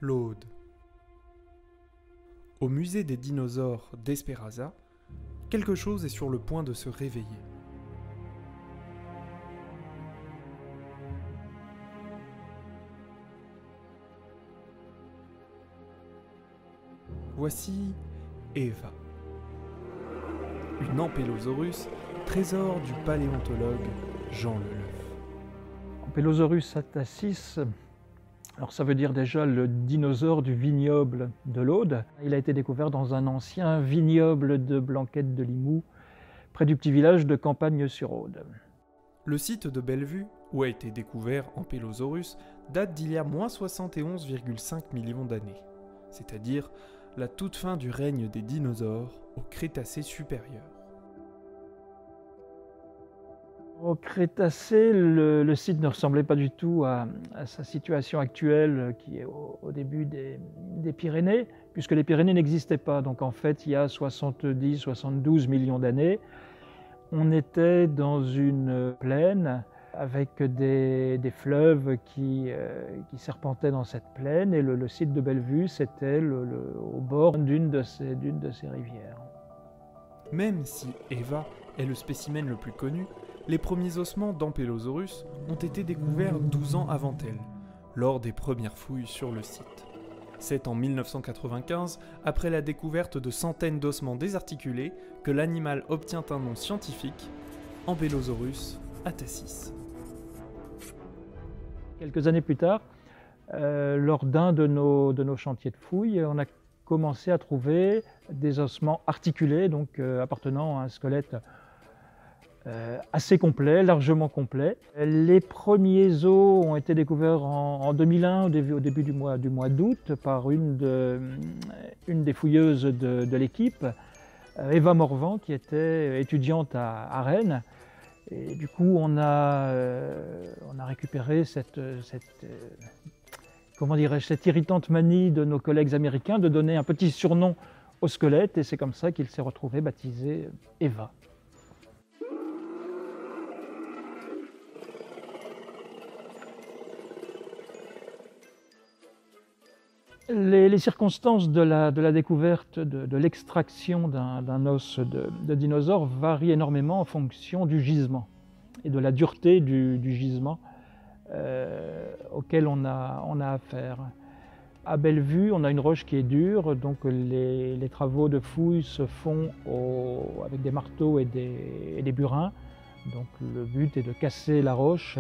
l'Aude. Au musée des dinosaures d'Esperaza, quelque chose est sur le point de se réveiller. Voici Eva, une ampélosaurus, trésor du paléontologue Jean Leleuf. Ampélosaurus atacis, alors ça veut dire déjà le dinosaure du vignoble de l'Aude. Il a été découvert dans un ancien vignoble de Blanquette de Limoux, près du petit village de Campagne-sur-Aude. Le site de Bellevue, où a été découvert Ampélosaurus, date d'il y a moins 71,5 millions d'années, c'est-à-dire la toute fin du règne des dinosaures au Crétacé supérieur. Au Crétacé, le site ne ressemblait pas du tout à sa situation actuelle qui est au début des Pyrénées, puisque les Pyrénées n'existaient pas. Donc en fait, il y a 70-72 millions d'années, on était dans une plaine avec des fleuves qui serpentaient dans cette plaine, et le site de Bellevue, c'était au bord d'une de ces rivières. Même si Eva est le spécimen le plus connu, les premiers ossements d'Ampélosaurus ont été découverts 12 ans avant elle, lors des premières fouilles sur le site. C'est en 1995, après la découverte de centaines d'ossements désarticulés, que l'animal obtient un nom scientifique, Ampélosaurus atacis. Quelques années plus tard, lors d'un de nos chantiers de fouilles, on a commencé à trouver des ossements articulés, donc appartenant à un squelette assez complet, largement complet. Les premiers os ont été découverts en 2001, au début du mois d'août, par une des fouilleuses de l'équipe, Eva Morvan, qui était étudiante à Rennes. Et du coup, on a récupéré cette irritante manie de nos collègues américains de donner un petit surnom au squelette, et c'est comme ça qu'il s'est retrouvé baptisé Eva. Les circonstances de la découverte, de l'extraction d'un os de dinosaure varient énormément en fonction du gisement et de la dureté du gisement auquel on a affaire. À Bellevue, on a une roche qui est dure, donc les travaux de fouilles se font avec des marteaux et des burins. Donc le but est de casser la roche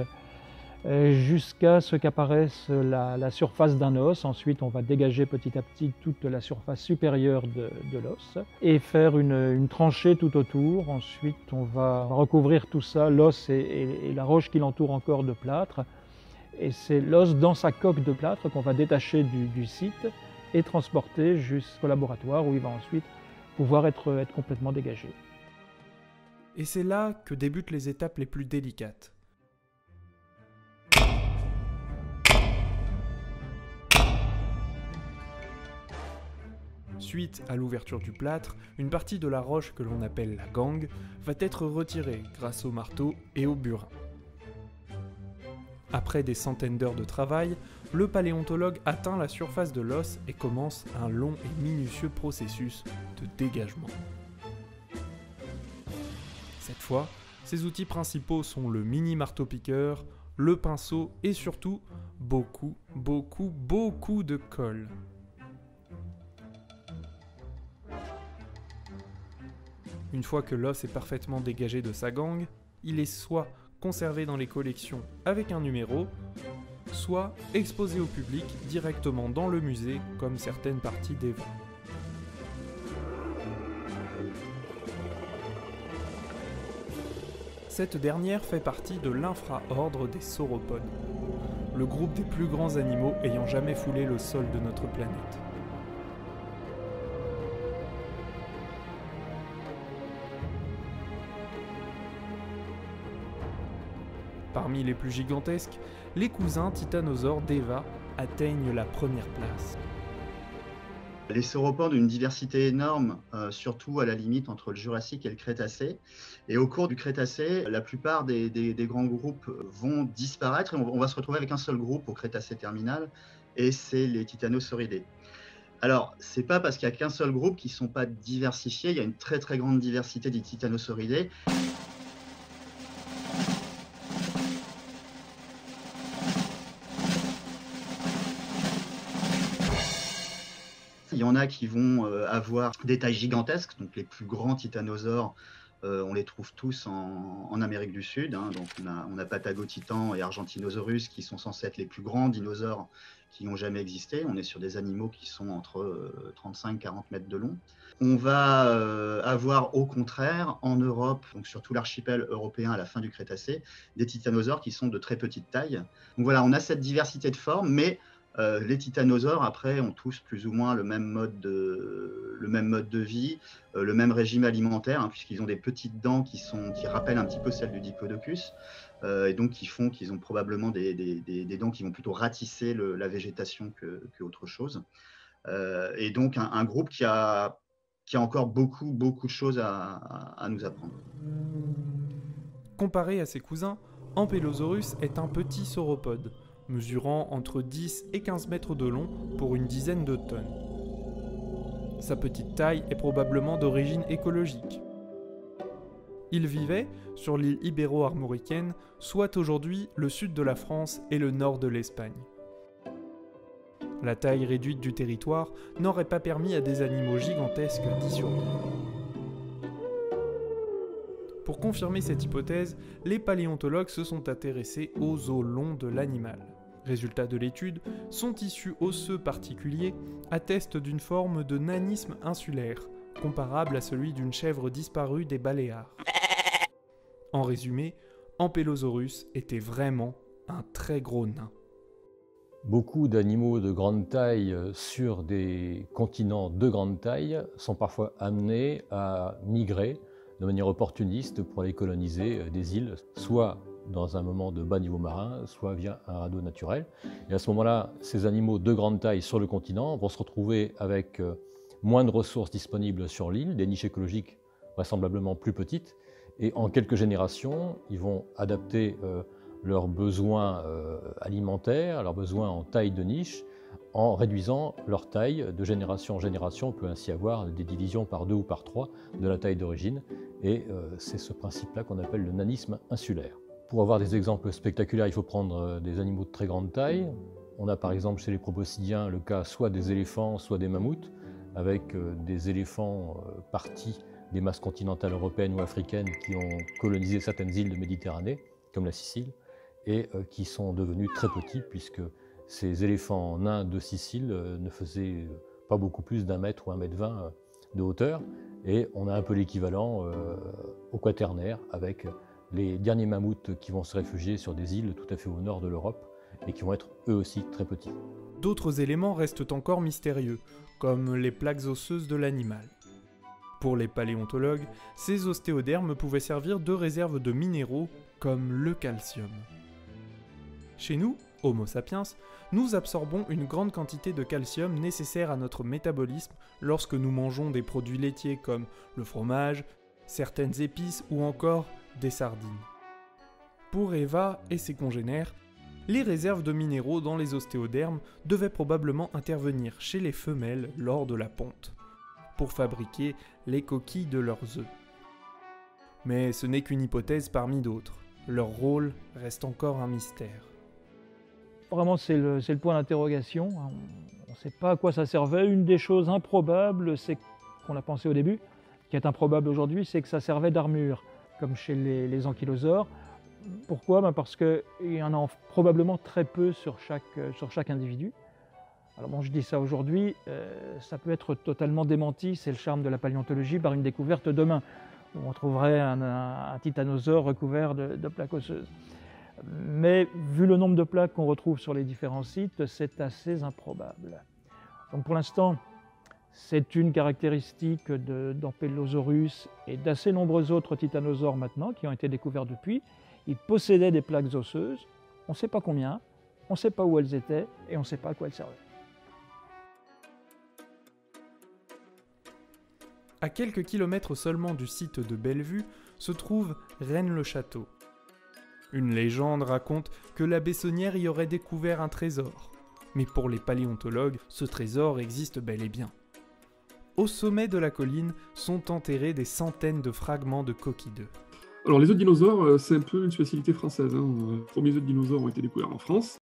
jusqu'à ce qu'apparaisse la surface d'un os. Ensuite, on va dégager petit à petit toute la surface supérieure de l'os et faire une tranchée tout autour. Ensuite, on va recouvrir tout ça, l'os et la roche qui l'entoure encore, de plâtre. Et c'est l'os dans sa coque de plâtre qu'on va détacher du site et transporter jusqu'au laboratoire, où il va ensuite pouvoir être complètement dégagé. Et c'est là que débutent les étapes les plus délicates. Suite à l'ouverture du plâtre, une partie de la roche que l'on appelle la gangue va être retirée grâce au marteau et au burin. Après des centaines d'heures de travail, le paléontologue atteint la surface de l'os et commence un long et minutieux processus de dégagement. Cette fois, ses outils principaux sont le mini marteau-piqueur, le pinceau et surtout beaucoup de colle. Une fois que l'os est parfaitement dégagé de sa gangue, il est soit conservé dans les collections avec un numéro, soit exposé au public directement dans le musée, comme certaines parties d'Eva. Cette dernière fait partie de l'infraordre des sauropodes, le groupe des plus grands animaux ayant jamais foulé le sol de notre planète. Parmi les plus gigantesques, les cousins titanosaures d'Eva atteignent la première place. Les sauropodes ont une diversité énorme, surtout à la limite entre le Jurassique et le Crétacé. Et au cours du Crétacé, la plupart des grands groupes vont disparaître et on va se retrouver avec un seul groupe au Crétacé terminal, et c'est les Titanosauridés. Alors, c'est pas parce qu'il n'y a qu'un seul groupe qu'ils ne sont pas diversifiés, il y a une très très grande diversité des Titanosauridés. Il y en a qui vont avoir des tailles gigantesques, donc les plus grands titanosaures, on les trouve tous en Amérique du Sud. Hein. Donc on a Patagotitan et Argentinosaurus qui sont censés être les plus grands dinosaures qui n'ont jamais existé. On est sur des animaux qui sont entre 35-40 mètres de long. On va avoir au contraire en Europe, donc sur tout l'archipel européen à la fin du Crétacé, des titanosaures qui sont de très petite taille. Donc voilà, on a cette diversité de formes, mais les titanosaures, après, ont tous plus ou moins le même mode de vie, le même régime alimentaire, hein, puisqu'ils ont des petites dents qui rappellent un petit peu celles du Diplodocus, et donc qui font qu'ils ont probablement des dents qui vont plutôt ratisser la végétation qu'autre chose. Et donc un groupe qui a encore beaucoup de choses à nous apprendre. Comparé à ses cousins, Ampellosaurus est un petit sauropode, mesurant entre 10 et 15 mètres de long pour une dizaine de tonnes. Sa petite taille est probablement d'origine écologique. Il vivait sur l'île ibéro-armoricaine, soit aujourd'hui le sud de la France et le nord de l'Espagne. La taille réduite du territoire n'aurait pas permis à des animaux gigantesques d'y survivre. Pour confirmer cette hypothèse, les paléontologues se sont intéressés aux os longs de l'animal. Résultat de l'étude, son tissu osseux particulier atteste d'une forme de nanisme insulaire, comparable à celui d'une chèvre disparue des Baléares. En résumé, Ampellosaurus était vraiment un très gros nain. Beaucoup d'animaux de grande taille sur des continents de grande taille sont parfois amenés à migrer de manière opportuniste pour aller coloniser des îles, soit dans un moment de bas niveau marin, soit via un radeau naturel. Et à ce moment-là, ces animaux de grande taille sur le continent vont se retrouver avec moins de ressources disponibles sur l'île, des niches écologiques vraisemblablement plus petites, et en quelques générations, ils vont adapter leurs besoins alimentaires, leurs besoins en taille de niche, en réduisant leur taille de génération en génération. On peut ainsi avoir des divisions par 2 ou par 3 de la taille d'origine, et c'est ce principe-là qu'on appelle le nanisme insulaire. Pour avoir des exemples spectaculaires, il faut prendre des animaux de très grande taille. On a par exemple chez les proboscidiens le cas soit des éléphants, soit des mammouths, avec des éléphants partis des masses continentales européennes ou africaines qui ont colonisé certaines îles de Méditerranée, comme la Sicile, et qui sont devenus très petits, puisque ces éléphants nains de Sicile ne faisaient pas beaucoup plus d'1 mètre ou 1,20 m de hauteur, et on a un peu l'équivalent au Quaternaire, avec les derniers mammouths qui vont se réfugier sur des îles tout à fait au nord de l'Europe, et qui vont être eux aussi très petits. D'autres éléments restent encore mystérieux, comme les plaques osseuses de l'animal. Pour les paléontologues, ces ostéodermes pouvaient servir de réserve de minéraux comme le calcium. Chez nous, Homo sapiens, nous absorbons une grande quantité de calcium nécessaire à notre métabolisme lorsque nous mangeons des produits laitiers comme le fromage, certaines épices ou encore des sardines. Pour Eva et ses congénères, les réserves de minéraux dans les ostéodermes devaient probablement intervenir chez les femelles lors de la ponte, pour fabriquer les coquilles de leurs œufs. Mais ce n'est qu'une hypothèse parmi d'autres. Leur rôle reste encore un mystère. Vraiment, c'est le point d'interrogation. On ne sait pas à quoi ça servait. Une des choses improbables, c'est qu'on a pensé au début, qui est improbable aujourd'hui, c'est que ça servait d'armure, comme chez les ankylosaures. Pourquoi ? Parce qu'il y en a probablement très peu sur chaque individu. Alors bon, je dis ça aujourd'hui, ça peut être totalement démenti, c'est le charme de la paléontologie, par une découverte demain, où on trouverait un titanosaure recouvert de plaques osseuses. Mais vu le nombre de plaques qu'on retrouve sur les différents sites, c'est assez improbable. Donc pour l'instant, c'est une caractéristique d'Ampellosaurus et d'assez nombreux autres titanosaures maintenant qui ont été découverts depuis. Ils possédaient des plaques osseuses, on ne sait pas combien, on ne sait pas où elles étaient et on ne sait pas à quoi elles servaient. À quelques kilomètres seulement du site de Bellevue se trouve Rennes-le-Château. Une légende raconte que la Bessonnière y aurait découvert un trésor. Mais pour les paléontologues, ce trésor existe bel et bien. Au sommet de la colline sont enterrés des centaines de fragments de coquilles d'œufs. Alors les œufs de dinosaures, c'est un peu une spécialité française, hein. Les premiers œufs de dinosaures ont été découverts en France.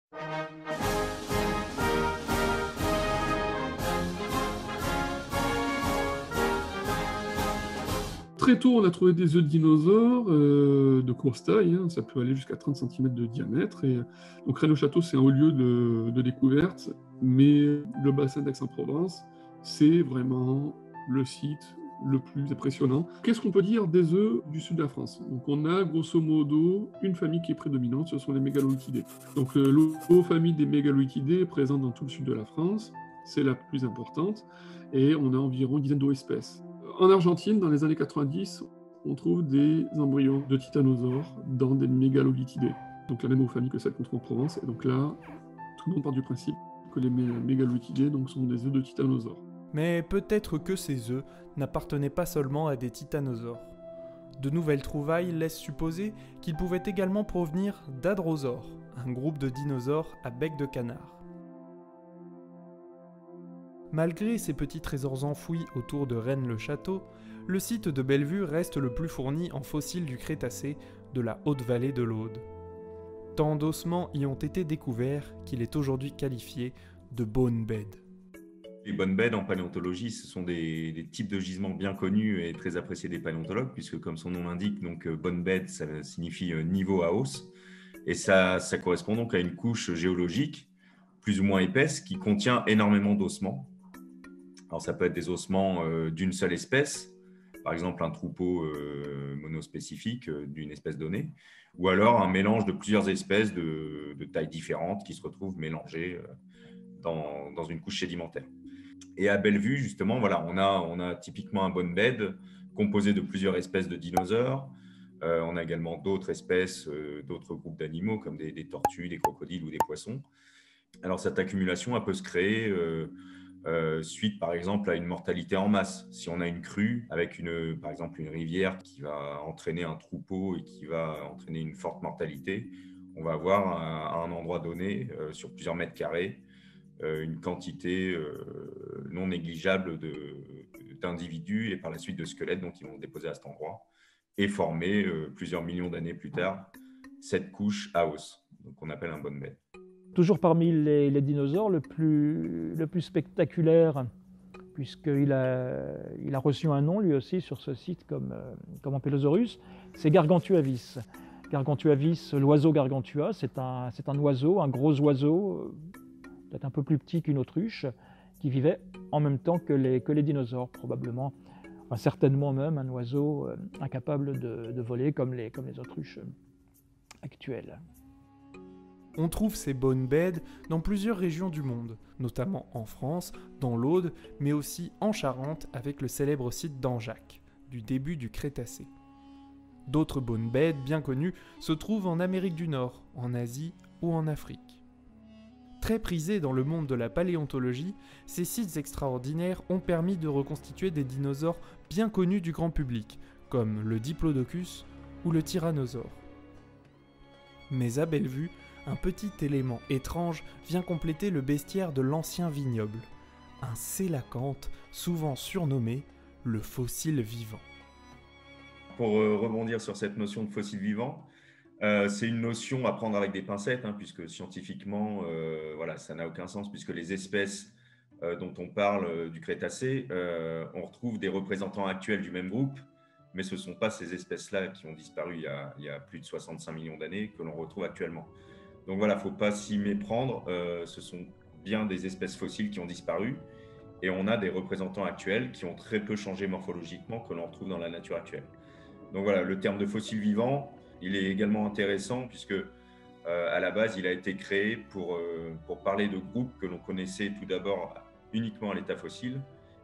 Très tôt, on a trouvé des œufs de dinosaures de grosse taille, hein. Ça peut aller jusqu'à 30 cm de diamètre. Et, donc Rennes-le-Château, c'est un haut lieu de découverte, mais le bassin d'Aix-en-Provence, c'est vraiment le site le plus impressionnant. Qu'est-ce qu'on peut dire des œufs du sud de la France? Donc on a grosso modo une famille qui est prédominante, ce sont les mégaloïtidés. Donc l'eau-famille des mégaloïtidés est présente dans tout le sud de la France, c'est la plus importante, et on a environ une dizaine d'espèces. En Argentine, dans les années 90, on trouve des embryons de titanosaures dans des mégaloïtidés. Donc la même famille que celle qu'on trouve en Provence. Et donc là, tout le monde part du principe que les mégaloïtidés sont des œufs de titanosaures. Mais peut-être que ces œufs n'appartenaient pas seulement à des titanosaures. De nouvelles trouvailles laissent supposer qu'ils pouvaient également provenir d'hadrosaures, un groupe de dinosaures à bec de canard. Malgré ces petits trésors enfouis autour de Rennes-le-Château, le site de Bellevue reste le plus fourni en fossiles du Crétacé de la Haute-Vallée de l'Aude. Tant d'ossements y ont été découverts qu'il est aujourd'hui qualifié de bone bed. Les bone beds en paléontologie, ce sont des types de gisements bien connus et très appréciés des paléontologues, puisque comme son nom l'indique, donc bone bed, ça signifie niveau à os, et ça correspond donc à une couche géologique plus ou moins épaisse qui contient énormément d'ossements. Alors ça peut être des ossements d'une seule espèce, par exemple un troupeau monospécifique d'une espèce donnée, ou alors un mélange de plusieurs espèces de tailles différentes qui se retrouvent mélangées dans une couche sédimentaire. Et à Bellevue, justement, voilà, on a typiquement un bone bed composé de plusieurs espèces de dinosaures. On a également d'autres espèces, d'autres groupes d'animaux comme des tortues, des crocodiles ou des poissons. Alors cette accumulation, elle peut se créer suite, par exemple, à une mortalité en masse. Si on a une crue avec, par exemple, une rivière qui va entraîner un troupeau et qui va entraîner une forte mortalité, on va avoir à un endroit donné, sur plusieurs mètres carrés, une quantité non négligeable d'individus et par la suite de squelettes qui vont déposer à cet endroit et former plusieurs millions d'années plus tard cette couche à os, qu'on appelle un bone bed. Toujours parmi les dinosaures, le plus spectaculaire, puisqu'il a reçu un nom lui aussi sur ce site comme Ankylosaurus, c'est Gargantua-vis. Gargantua-vis, l'oiseau Gargantua, c'est un oiseau, un gros oiseau, peut-être un peu plus petit qu'une autruche, qui vivait en même temps que les dinosaures, probablement, enfin, certainement même un oiseau incapable de voler comme les autruches actuelles. On trouve ces bone beds dans plusieurs régions du monde, notamment en France, dans l'Aude, mais aussi en Charente avec le célèbre site d'Anjac, du début du Crétacé. D'autres bone beds bien connus se trouvent en Amérique du Nord, en Asie ou en Afrique. Très prisés dans le monde de la paléontologie, ces sites extraordinaires ont permis de reconstituer des dinosaures bien connus du grand public, comme le Diplodocus ou le Tyrannosaure. Mais à Bellevue, un petit élément étrange vient compléter le bestiaire de l'ancien vignoble, un sélacanthe souvent surnommé le fossile vivant. Pour rebondir sur cette notion de fossile vivant, c'est une notion à prendre avec des pincettes, puisque scientifiquement, ça n'a aucun sens, puisque les espèces dont on parle du Crétacé, on retrouve des représentants actuels du même groupe, mais ce ne sont pas ces espèces-là qui ont disparu il y a plus de 65 millions d'années que l'on retrouve actuellement. Donc voilà, il ne faut pas s'y méprendre, ce sont bien des espèces fossiles qui ont disparu et on a des représentants actuels qui ont très peu changé morphologiquement que l'on retrouve dans la nature actuelle. Donc voilà, le terme de fossile vivant, il est également intéressant puisque à la base, il a été créé pour parler de groupes que l'on connaissait tout d'abord uniquement à l'état fossile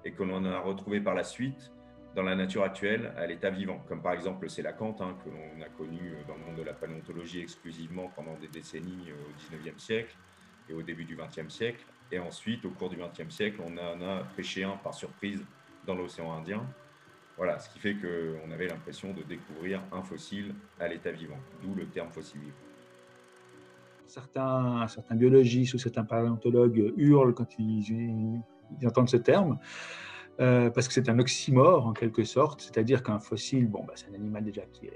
et que l'on a retrouvé par la suite dans la nature actuelle à l'état vivant, comme par exemple le sélacanthe que l'on a connu dans le monde de la paléontologie exclusivement pendant des décennies au XIXe siècle et au début du XXe siècle. Et ensuite, au cours du XXe siècle, on en a pêché un par surprise dans l'océan Indien. Voilà, ce qui fait qu'on avait l'impression de découvrir un fossile à l'état vivant, d'où le terme fossile vivant. certains biologistes ou certains paléontologues hurlent quand ils entendent ce terme, parce que c'est un oxymore en quelque sorte, c'est-à-dire qu'un fossile, c'est un animal déjà qui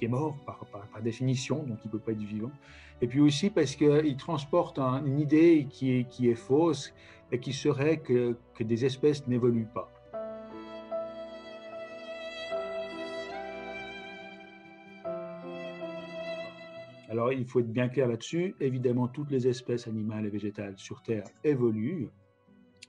est mort par définition, donc il ne peut pas être vivant. Et puis aussi parce qu'il transporte une idée qui est fausse et qui serait que des espèces n'évoluent pas. Alors, il faut être bien clair là-dessus. Évidemment, toutes les espèces animales et végétales sur Terre évoluent.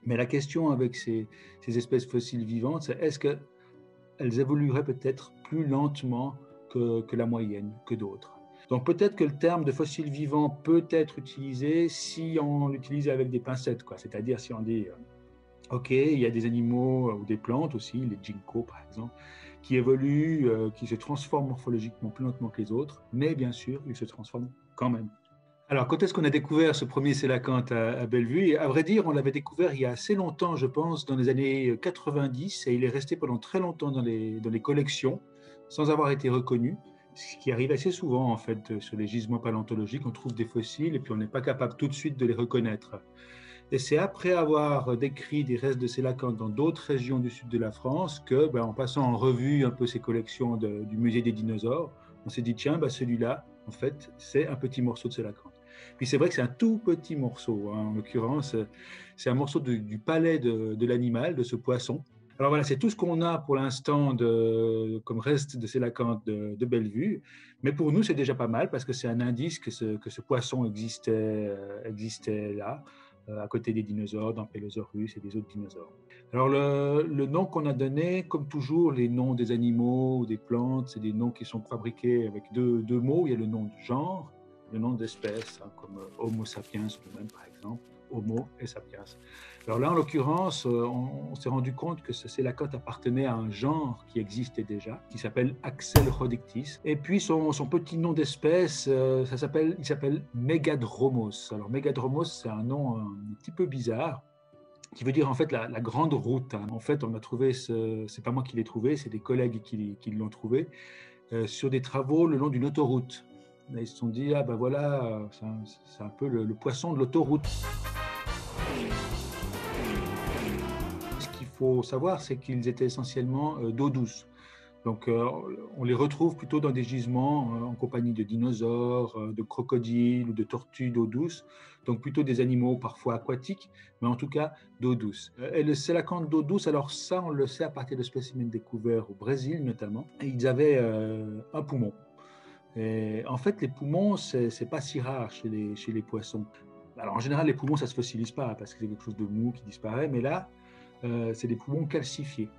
Mais la question avec ces espèces fossiles vivantes, c'est est-ce qu'elles évolueraient peut-être plus lentement que la moyenne, que d'autres. Donc peut-être que le terme de fossile vivant peut être utilisé si on l'utilise avec des pincettes, quoi. C'est-à-dire si on dit, OK, il y a des animaux ou des plantes aussi, les ginkgos par exemple, qui évoluent, qui se transforment morphologiquement plus lentement que les autres, mais bien sûr, ils se transforment quand même. Alors, quand est-ce qu'on a découvert ce premier sélacanthe à Bellevue? Et à vrai dire, on l'avait découvert il y a assez longtemps, je pense, dans les années 90, et il est resté pendant très longtemps dans les collections, sans avoir été reconnu, ce qui arrive assez souvent, en fait, sur les gisements paléontologiques. On trouve des fossiles et puis on n'est pas capable tout de suite de les reconnaître. Et c'est après avoir décrit des restes de sélacanthe dans d'autres régions du sud de la France que, en passant en revue un peu ces collections du musée des dinosaures, on s'est dit, tiens, celui-là, en fait, c'est un petit morceau de sélacanthe. Puis c'est vrai que c'est un tout petit morceau, hein. En l'occurrence, c'est un morceau du palais de l'animal, de ce poisson. Alors voilà, c'est tout ce qu'on a pour l'instant comme reste de sélacanthe de Bellevue. Mais pour nous, c'est déjà pas mal parce que c'est un indice que ce poisson existait là, à côté des dinosaures, d'Ankylosaurus et des autres dinosaures. Alors le nom qu'on a donné, comme toujours, les noms des animaux ou des plantes, c'est des noms qui sont fabriqués avec deux mots. Il y a le nom de genre, le nom d'espèce, hein, comme Homo sapiens, le même par exemple, Homo et sapiens. Alors là, en l'occurrence, on s'est rendu compte que ce sélacanthe appartenait à un genre qui existait déjà, qui s'appelle Axelrhodictis. Et puis son petit nom d'espèce, il s'appelle Megadromos. Alors Megadromos, c'est un nom un petit peu bizarre, qui veut dire en fait la grande route. En fait, on a trouvé, c'est pas moi qui l'ai trouvé, c'est des collègues qui l'ont trouvé, sur des travaux le long d'une autoroute. Et ils se sont dit, voilà, c'est un peu le poisson de l'autoroute. Ce qu'il faut savoir, c'est qu'ils étaient essentiellement d'eau douce. Donc, on les retrouve plutôt dans des gisements en compagnie de dinosaures, de crocodiles ou de tortues d'eau douce, donc plutôt des animaux parfois aquatiques, mais en tout cas d'eau douce. Et le sélacanthe d'eau douce, alors ça, on le sait à partir de spécimens découverts au Brésil notamment, et ils avaient un poumon. Et en fait, les poumons, c'est pas si rare chez les poissons. Alors en général, les poumons, ça se fossilise pas parce que c'est quelque chose de mou qui disparaît, mais là, c'est des poumons calcifiés.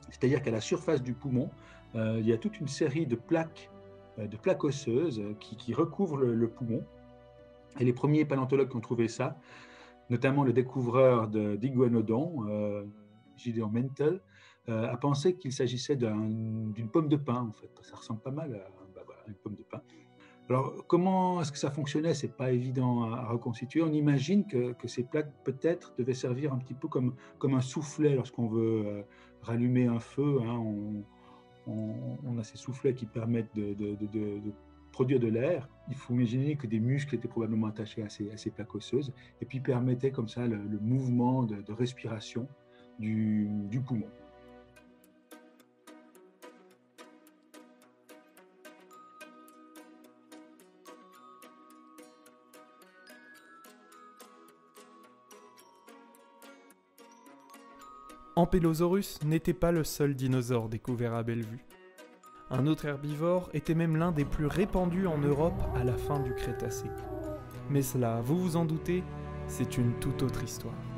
C'est-à-dire qu'à la surface du poumon, il y a toute une série de plaques osseuses qui recouvrent le poumon. Et les premiers paléontologues qui ont trouvé ça, notamment le découvreur d'iguanodon, Gideon Mantell, a pensé qu'il s'agissait d'une pomme de pin, en fait. Ça ressemble pas mal à une pomme de pin. Alors, comment est-ce que ça fonctionnait? C'est pas évident à reconstituer. On imagine que ces plaques, peut-être, devaient servir un petit peu comme un soufflet lorsqu'on veut rallumer un feu. Hein, on a ces soufflets qui permettent de produire de l'air. Il faut imaginer que des muscles étaient probablement attachés à ces plaques osseuses et puis permettaient comme ça le mouvement de respiration du poumon. Ankylosaurus n'était pas le seul dinosaure découvert à Bellevue. Un autre herbivore était même l'un des plus répandus en Europe à la fin du Crétacé. Mais cela, vous vous en doutez, c'est une toute autre histoire.